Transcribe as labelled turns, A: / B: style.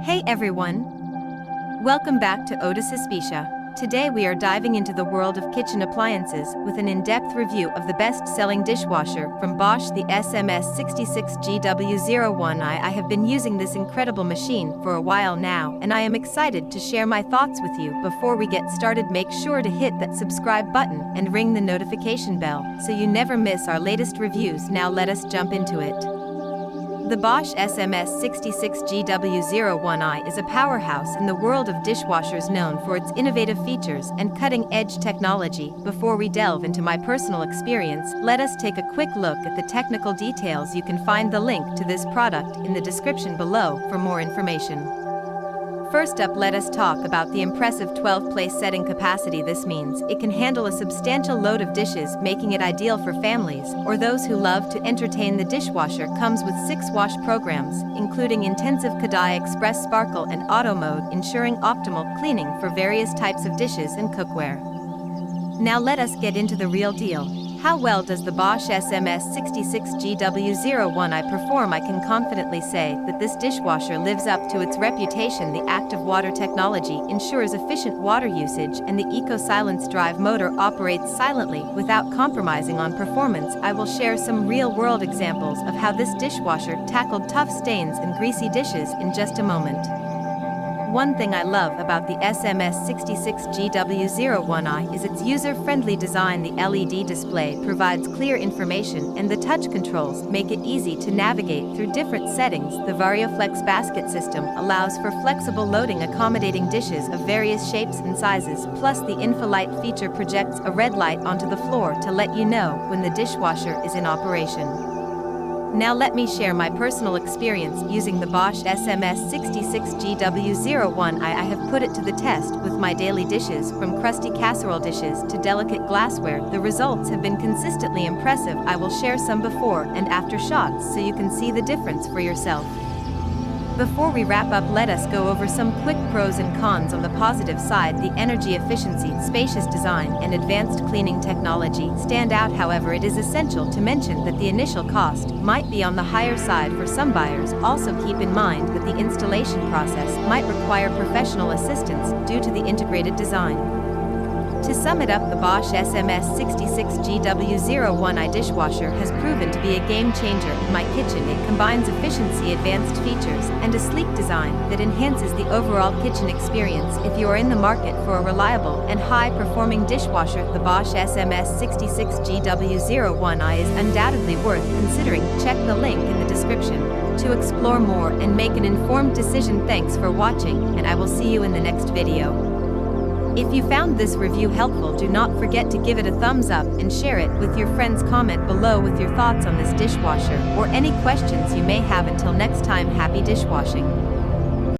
A: Hey everyone! Welcome back to Oda Suspicia. Today we are diving into the world of kitchen appliances with an in-depth review of the best-selling dishwasher from Bosch, the SMS66GW01I. I have been using this incredible machine for a while now, and I am excited to share my thoughts with you. Before we get started, make sure to hit that subscribe button and ring the notification bell so you never miss our latest reviews. Now let us jump into it. The Bosch SMS66GW01I is a powerhouse in the world of dishwashers, known for its innovative features and cutting-edge technology. Before we delve into my personal experience, let us take a quick look at the technical details. You can find the link to this product in the description below for more information. First up, let us talk about the impressive 12-place setting capacity. This means it can handle a substantial load of dishes, making it ideal for families or those who love to entertain. The dishwasher comes with 6 wash programs, including Intensive Kadai, Express Sparkle, and Auto Mode, ensuring optimal cleaning for various types of dishes and cookware. Now let us get into the real deal. How well does the Bosch SMS66GW01I perform? I can confidently say that this dishwasher lives up to its reputation. The active water technology ensures efficient water usage, and the eco-silence drive motor operates silently without compromising on performance. I will share some real-world examples of how this dishwasher tackled tough stains and greasy dishes in just a moment. One thing I love about the SMS66GW01I is its user-friendly design. The LED display provides clear information, and the touch controls make it easy to navigate through different settings. The VarioFlex basket system allows for flexible loading, accommodating dishes of various shapes and sizes. Plus, the InfoLight feature projects a red light onto the floor to let you know when the dishwasher is in operation. Now let me share my personal experience using the Bosch SMS66GW01I. I have put it to the test with my daily dishes, from crusty casserole dishes to delicate glassware. The results have been consistently impressive. I will share some before and after shots so you can see the difference for yourself. Before we wrap up, let us go over some quick pros and cons. On the positive side, the energy efficiency, spacious design, and advanced cleaning technology stand out. However, it is essential to mention that the initial cost might be on the higher side for some buyers. Also keep in mind that the installation process might require professional assistance due to the integrated design. To sum it up, the Bosch SMS66GW01I dishwasher has proven to be a game changer in my kitchen. It combines efficiency, advanced features, and a sleek design that enhances the overall kitchen experience. If you are in the market for a reliable and high-performing dishwasher, the Bosch SMS66GW01I is undoubtedly worth considering. Check the link in the description to explore more and make an informed decision. Thanks for watching, and I will see you in the next video. If you found this review helpful, do not forget to give it a thumbs up and share it with your friends. Comment below with your thoughts on this dishwasher or any questions you may have. Until next time, happy dishwashing.